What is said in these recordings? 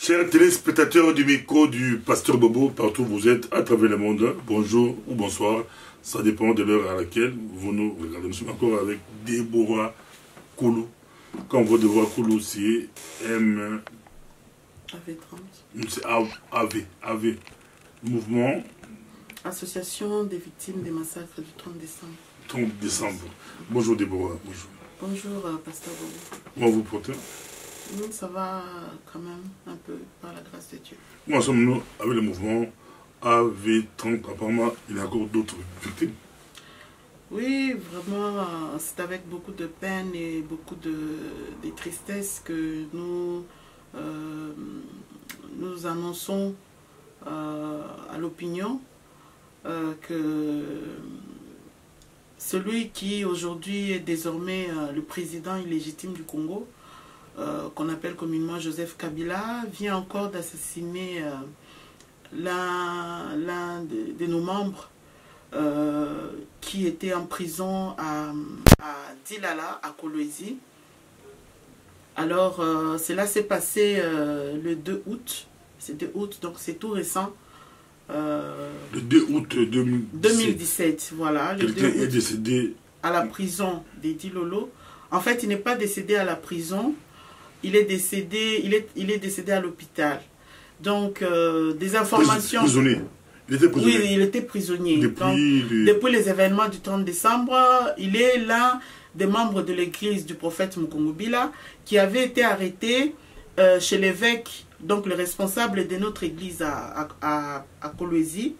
Chers téléspectateurs du micro du Pasteur Bobo, partout où vous êtes, à travers le monde, bonjour ou bonsoir, ça dépend de l'heure à laquelle vous nous regardez. Nous sommes encore avec Déborah Koulou. Quand vous Déborah Koulou, c'est M... AV30. C'est AV. Mouvement... Association des victimes des massacres du 30 décembre. 30 décembre. Bonjour Déborah, bonjour. Bonjour Pasteur Bobo. Comment vous portez? Ça va quand même un peu par la grâce de Dieu. Comment sommes-nous avec le mouvement AV30? Apparemment, il y a encore d'autres victimes. Oui, vraiment, c'est avec beaucoup de peine et beaucoup de tristesse que nous annonçons à l'opinion que celui qui aujourd'hui est désormais le président illégitime du Congo, qu'on appelle communément Joseph Kabila, vient encore d'assassiner l'un de nos membres qui était en prison à Dilala, à Kolwezi. Alors, cela s'est passé le 2 août. C'est 2 août, donc c'est tout récent. Le 2 août 2017, voilà. Quelqu'un est décédé à la prison d'Edi Lolo. En fait, il n'est pas décédé à la prison. Il est décédé, il est décédé à l'hôpital. Donc, des informations... Prisonnier. Il était prisonnier. Oui, il était prisonnier. Depuis les événements du 30 décembre, il est l'un des membres de l'église du prophète Mukongobila qui avait été arrêté chez l'évêque, donc le responsable de notre église à Kolwezi.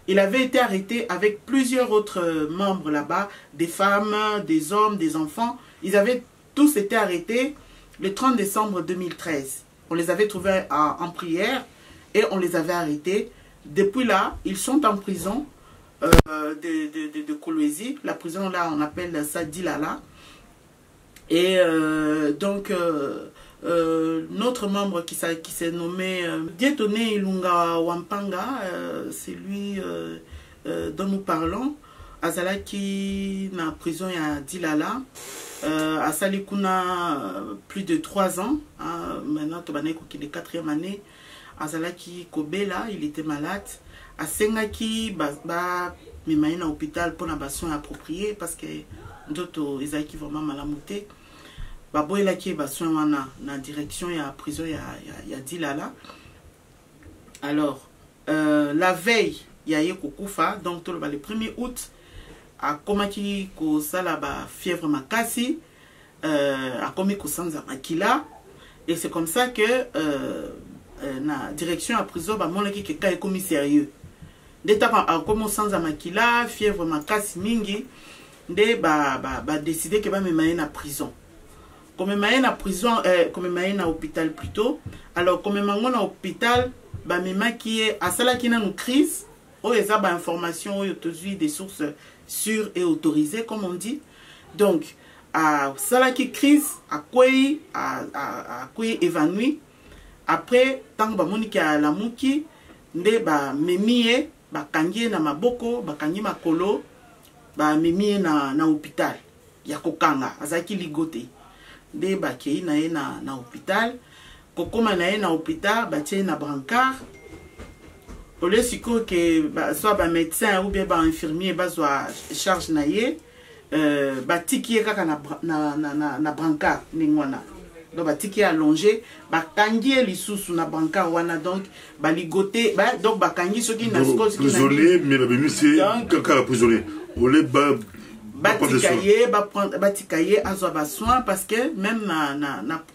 Il avait été arrêté avec plusieurs autres membres là-bas, des femmes, des hommes, des enfants. Ils avaient tous été arrêtés le 30 décembre 2013. On les avait trouvés en prière et on les avait arrêtés. Depuis là, ils sont en prison de Kolwezi. La prison là, on appelle ça Dilala. Et donc, notre membre qui s'est nommé Dieudonné Ilunga Wampanga, c'est lui dont nous parlons. Azalaki na prison à Dilala. À Salikuna, plus de 3 ans. Maintenant, Tobaneko qui est 4e année. Azalaki Kobela, il était malade. À Sengaki, mais à l'hôpital pour la soins appropriés parce que d'autres ils qui vraiment malamuté. Baboyela qui est soins na direction et à prison il y a Dilala. Alors la veille il y a eu Kokufa donc le 1er août à Komaki ko sala fièvre makasi à Komiko sanza makila et c'est comme ça que na direction à prison monaki que cas est commis sérieux d'état à comme sanza makila fièvre makasi mingi de décider que me mayer na prison comme mayer na prison comme mayer na hôpital plutôt alors comme mango na hôpital mema qui est à sala qui na une crise ou les informations des sources sûres et autorisées comme on dit donc à sala qui crise à quoi évanoui après tant que monique à la muki nde memie kangie na maboko kangi makolo memie na hôpital ya kokanga azaki ligote nde kei na hôpital kokoma na hôpital batie na brancard au lieu que soit médecin ou bien infirmier soit charge na ye tiki kaka na brancard ningwana donc batiki allongé kangi lisusu na brancard wana donc ligoté donc kangi soki na prisonnier mais c'est kaka prisonnier au lieu batikaye azwa basoin parce que même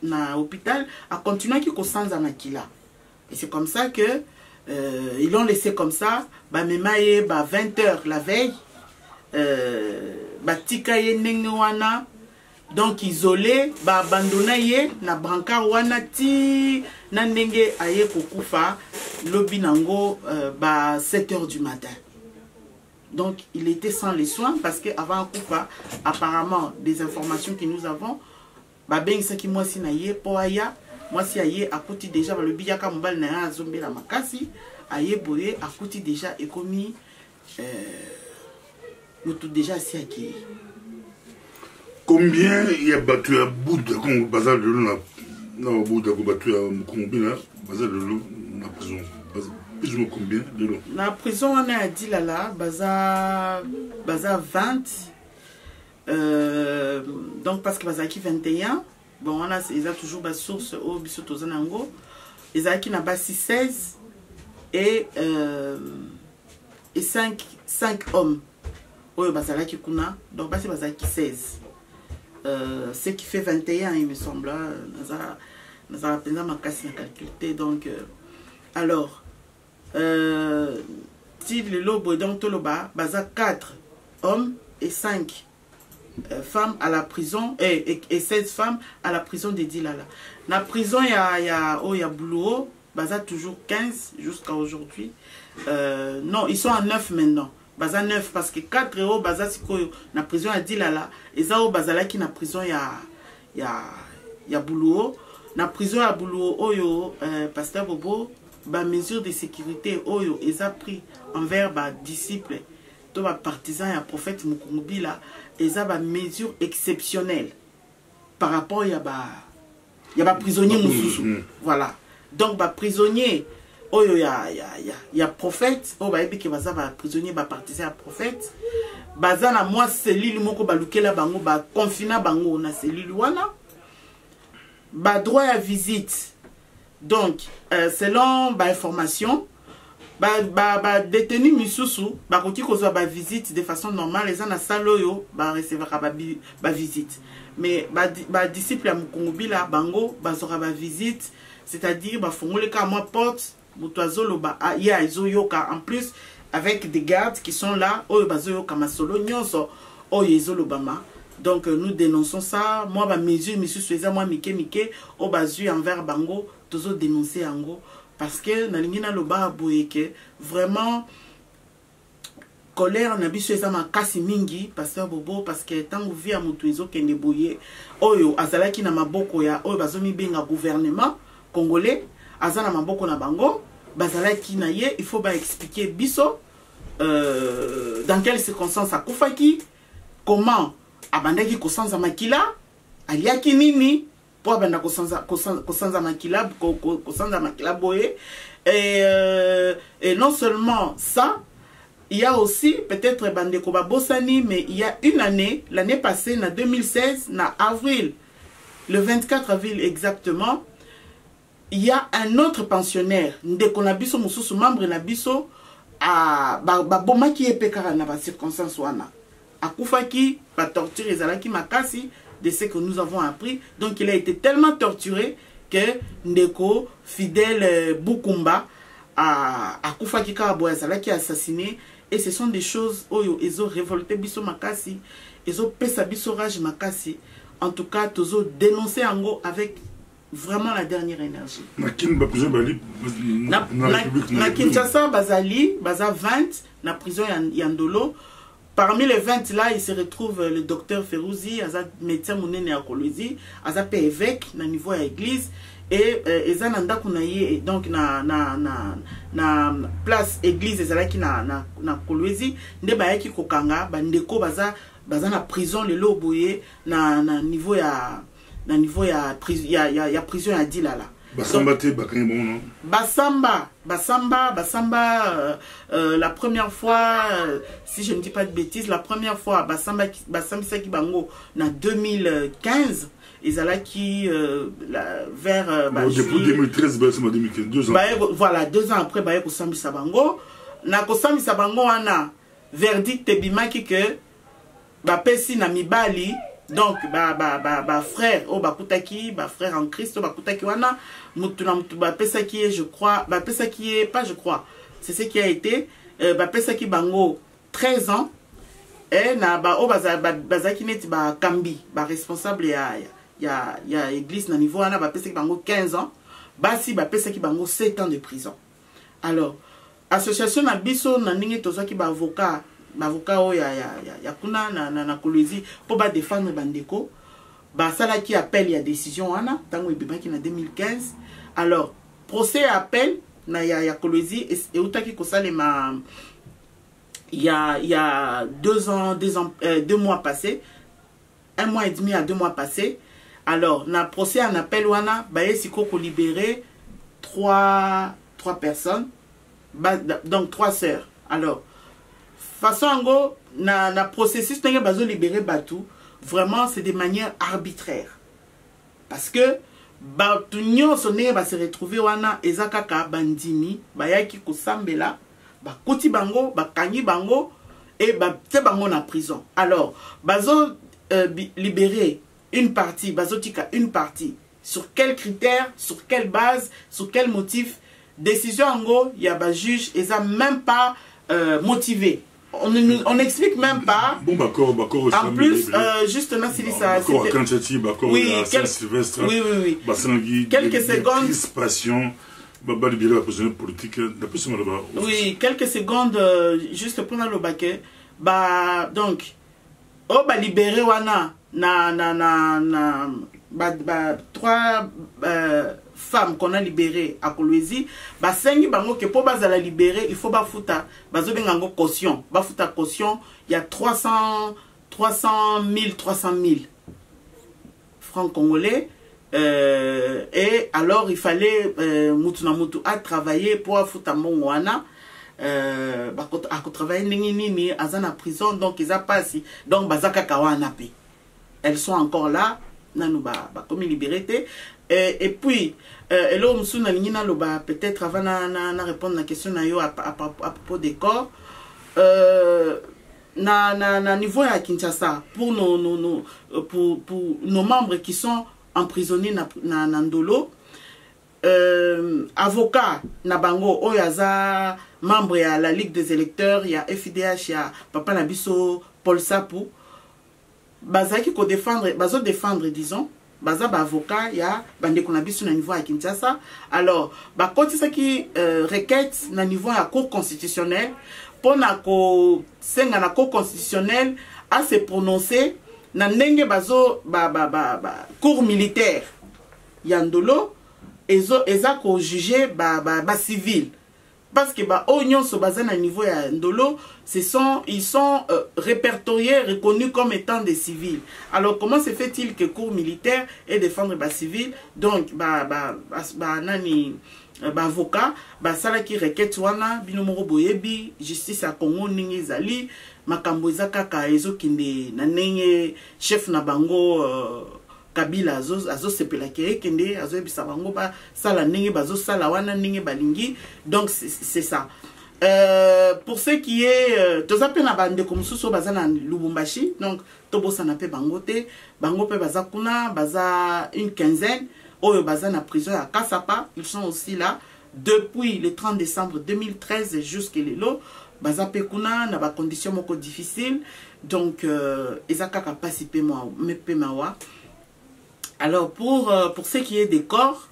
na hôpital a continué qui kosanza makila et c'est comme ça que ils l'ont laissé comme ça memaye 20 h la veille batikaye ndenge wana donc isolé abandonné na brancard wana ti na ndenge aye kokufa lobi nango 7 h du matin. Donc il était sans les soins parce que avant Koufa, apparemment des informations que nous avons, ben ça qui moi si naie poaya, moi si aye akuti déjà le biyaka mbal na zombi la makasi, aye boye akuti déjà et commis nous tout déjà si Combien il y a battu à bout de comme bazar de Non, au bout d'un coup, tu as combien basé de l'eau dans la prison. Plus ou moins combien de l'eau? La prison, on a dit là, basa 20. Donc, parce que basa qui 21. Bon, on a, ils ont toujours des sources au Bissoto Zanango. Ils ont qui n'a pas 16 et 5 hommes. Oui, basa là qui kuna. Donc, basa qui 16. Ce qui fait 21, il me semble. Nous avons ma casse calculé. Donc, alors, si le lobo donc tout le bas, basa 4 hommes et 5 femmes à la prison et 16 femmes à la prison de Dilala. Dans la prison, il y a Boulou, basa toujours 15 jusqu'à aujourd'hui. Non, ils sont à 9 maintenant. Baza 9 parce que 4 euros baza sikoyo na prison à Dilala et ça au bazala qui na prison ya Boulou na prison à Boulou oyo pasteur Bobo ba mesure de sécurité oyo ils a pris envers ba disciples to ba partisans ya prophète Mukungubila ils a ba mesure exceptionnelle par rapport ya ba prisonnier mususu voilà donc ba prisonnier oyo ya prophète o ba ebiki baza ba prisonnier ba partisan ya prophète baza na moi cellule moko ba lukela bango ba confina bango na cellule wana ba droit à visite donc selon ba information ba détenu misusu ba koki kozwa ba visite de façon normale eza na salle oyo ba recevoir ba visite mais ba disciple ya Mukungubila bango bazora ba visite c'est-à-dire ba fongole ka moi porte en plus avec des gardes qui sont là donc nous dénonçons ça moi ba mesure monsieur Sueza moi mike au basu envers bango toujours dénoncer ango parce que na lingina loba boyeke vraiment colère na biso eza makasi mingi pasteur Bobo parce que tango via mutu ezo kende boye oyo azalaki na maboko ya oyo bazomi benga gouvernement congolais azana maboko na bango bazalaki na ye il faut ba expliquer biso dans quelles circonstances akufaki comment abandaki kosanza makila aliaki nini po abanda kosanza makila boye et non seulement ça il y a aussi peut-être bandeko babosani mais il y a une année l'année passée en 2016 na avril le 24 avril exactement il y a un autre pensionnaire ndeko na biso mususu membre na biso a boma ki epekara na ba circonstances wana akufaki ba torture ezalaki makasi de ce que nous avons appris donc il a été tellement torturé que ndeko Fidèle Bukumba akufaki ka boya ezalaki assassiné et ce sont des choses oyo ezo révolté biso makasi ezo pesa biso rage makasi en tout cas tozo dénoncer ango avec vraiment la dernière énergie. Na Kinshasa, bazali, baza 20, na prison Yandolo. Parmi les 20 là, il se retrouve le docteur Ferouzi, aza médecin mounene à Kolwezi, aza pe évêque, na niveau à église, et ezananda kunaye, donc na place église, ezalaki na Kolwezi, nde bayaki kokanga, bandeko baza na prison le loboye, na niveau ya na niveau ya prison ya Dilala. Basamba te bakanye bon non. Basamba la première fois si je ne dis pas de bêtises la première fois Basamba saki bango na 2015 ezalaki vers depuis 2013 Basamba 2015 2 ans. Voilà 2 ans après baye ko sambisa bango na ko sambisa bango wana verdict ebimaki que ba pesi na mibali donc frère o bakutaki frère en Christ o bakutaki wana mutu na mutu pesaki je crois pesaki pas je crois c'est ce qui a été pesaki bango 13 ans et na o bazaki neti kambi responsable ya église na niveau wana pesaki bango 15 ans basi pesaki bango 7 ans de prison. Alors association na biso na ndenge tozaki avocat o ya kuna na Kolwezi pour ba défendre bandeko sala qui appelle ya décision wana tango ebimaki na 2015. Alors procès appel na ya Kolwezi et utaki ko salema il y a 2 mois passés, 1 mois et demi à 2 mois passés Alors, na procès en appel wana, baye siko ko libérer trois personnes, donc 3 sœurs. Alors, façon en gros, na processus n'a pas libérer Batou, vraiment c'est de manière arbitraire. Parce que Batou nyon sonné va se retrouver wana ezakaka bandimi, bayaki ko sambela, ba koti bango, ba kanyi bango et ba te bango na prison. Alors, bazo libérer une partie, bazotika une partie. Sur quels critères, sur quelle base, sur quel motif? Décision en gros, il y a un juge, et ça même pas motivé. On n'explique même pas. Bon, d'accord. En plus, justement, c'est ça. D'accord, Kanchati, d'accord, Saint-Sylvestre. Oui. Basangi, quelques secondes. Crispation, Baba libéré la prisonnière politique. Oui, quelques secondes, juste pour le baquet. Bah, donc, ba libéré wana, 3 femmes qu'on a libérées à Kolwezi, ba 5 bango que pour la libérer, il faut ba futa, bazo bengango caution, ba futa caution, il y a 300 000 francs congolais, et alors il fallait mutu na mutu à travailler pour futa mongwana. À travailler nini azana prison, donc ils a passé, donc bazaka kawana pe. Elles sont encore là, comme libérées. Et puis, peut-être avant de répondre à la question à propos des corps, na niveau à Kinshasa, pour nos membres qui sont emprisonnés na Ndolo, avocat na bango oyaza membre à la Ligue des électeurs, il y a FIDH, il y a Papa Nabiso, Paul Sapou, bazaki ko défendre disons baza ba avocat ya bande ko nabiso na niveau à Kinshasa. Alors ba koti ça qui requête na niveau à cour constitutionnelle pour na ko senga na cour constitutionnelle à se prononcer na ndenge bazo cour militaire yandolo eza ko juger ba civil. Parce que oignon so bazan à niveau ya ndolo, ils sont répertoriés, reconnus comme étant des civils. Alors comment se fait-il que cour militaire et défendre les civils? Donc avocat, sala qui requête wana binomoro boyebi justice à Congo ningi zali makambo ezakaka ezokinde na nenge chef na bango Kabila azo sepela kere kende azo ebisa bango ba sala ningi bazo sala wana ningi balingi. Donc c'est ça. Pour ce qui est tozape na bande comme sous bazana Lubumbashi, donc tobosa na pe bangote bango pe baza kuna baza une quinzaine oyo baza na prison à Kasapa. Ils sont aussi là depuis le 30 décembre 2013 jusqu'à l'élo baza pe kuna na ba conditions moko difficiles. Donc ezaka capacité moi me pe mawa. Alors pour ce qui est des corps,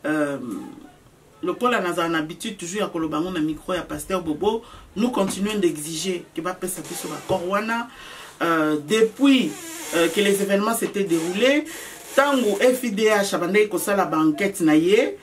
le pôle a une habitude toujours à Kolobango na micro et à Pasteur Bobo, nous continuons d'exiger que va passer sur la Corwana depuis que les événements s'étaient déroulés. Tango FIDH abandé ko sala banquette naie,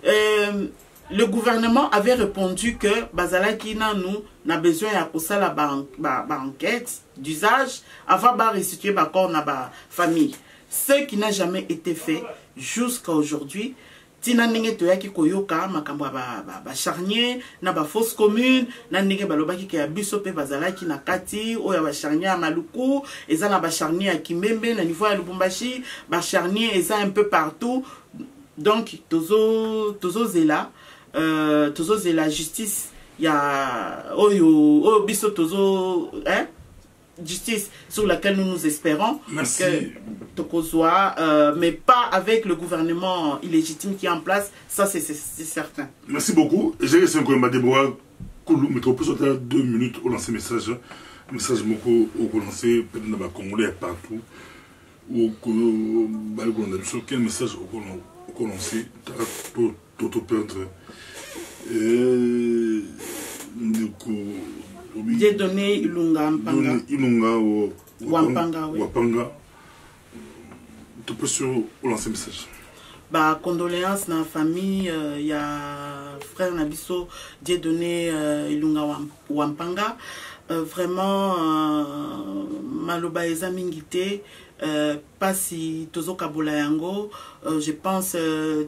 le gouvernement avait répondu que bazalaki nous n'a besoin à ko sala banquette d'usage avant de restituer ba corps na ba famille. Ce qui n'a jamais été fait jusqu'à aujourd'hui. Tina ninge toyaki koyoka makambo ba charnier na ba fosse commune na ninge balobaki ke biso pe bazalaki na kati oya ba charnier à Maluku eza na ba charnier à Kimembe na niveau ya Lubumbashi ba charnier eza un peu partout. Donc tozo zela justice ya oyo biso tozo justice sur laquelle nous nous espérons. Merci. Mais pas avec le gouvernement illégitime qui est en place, ça c'est certain. Merci beaucoup. J'ai laissé encore ma Déborah Koulou, mais trop plus de 2 minutes au lancer message moko au lancer dans le Congolais partout ou quel message au lancer tout perdre j'ai donné Ilunga Mpanga. Ilunga Wampanga, oui. Wapanga. Tu peux sur lancer message. Bah, condoléances dans la famille. Il y a frère Nabiso, j'ai donné Ilunga Wampanga. Vraiment, Maloba Eza Mingite. pasi tozo kabola yango je pense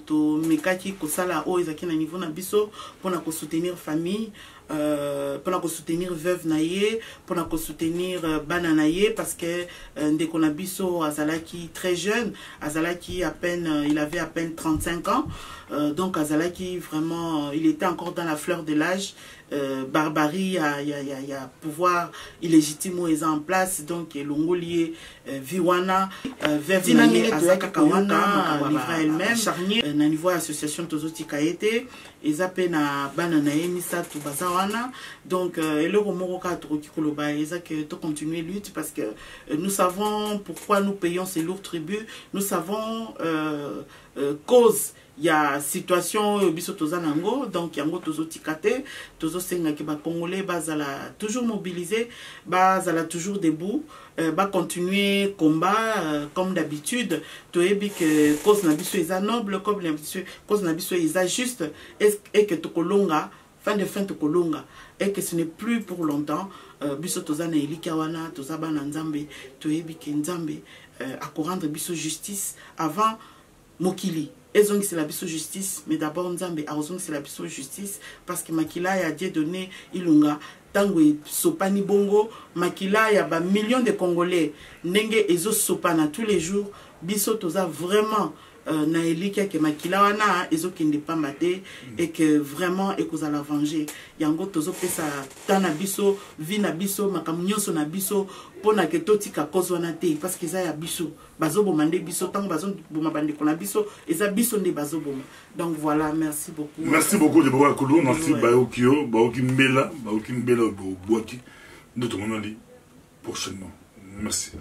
to mekaki kosala o ezaki na niveau na biso pona ko soutenir famille pour soutenir veuve naie, pour soutenir bana naie, parce que ndeko na biso azalaki très jeune, azalaki à peine, il avait à peine 35 ans, donc azalaki vraiment, il était encore dans la fleur de l'âge. Barbarie, il y a pouvoir illégitime en place, donc l'ongolier viwana veuve naie azaka kawana livra elle-même charnier na niveau association tozoti kaete ezape na bana naie misatu bazawana, donc eloko moko ka tokoki koloba ezaka to continuer lutte parce que nous savons pourquoi nous payons ces lourds tributs, nous savons cause il y a situation biso tozanango, donc yango tozo tikate tozo senga ki ba congolais bazala toujours mobilisé, bazala toujours debout, ba continuer combat comme d'habitude, toyebi que cause na biso eza noble, comme cause na biso eza juste, et que tokolonga fin de fin tokolonga, et que ce n'est plus pour longtemps. Biso tozana elika wana tozaba na nzambe, toyebi que nzambe akorendre biso justice avant mokili. C'est la biso justice, mais d'abord Nzambe c'est la biso justice parce que Makila a Dieu donné ilunga tango sopani bongo Makila y a ba millions de Congolais nenge ezo sopana tous les jours biso toza vraiment na elika ke Makila wana ezo kende pa mate et que vraiment et qu'on a la venger yango tozo pesa tana biso vi na biso makamunyoso na biso pona ke totika kozo na te parce que ça ya biso bazo bomande biso tango bazo bomabande kona biso eza biso nde bazo boma. Donc voilà, merci beaucoup. Merci beaucoup de Deborah Koulou, merci Baokio, Baoki Mbela, Baoki Mbela Boaki. Nous te prochainement. Merci.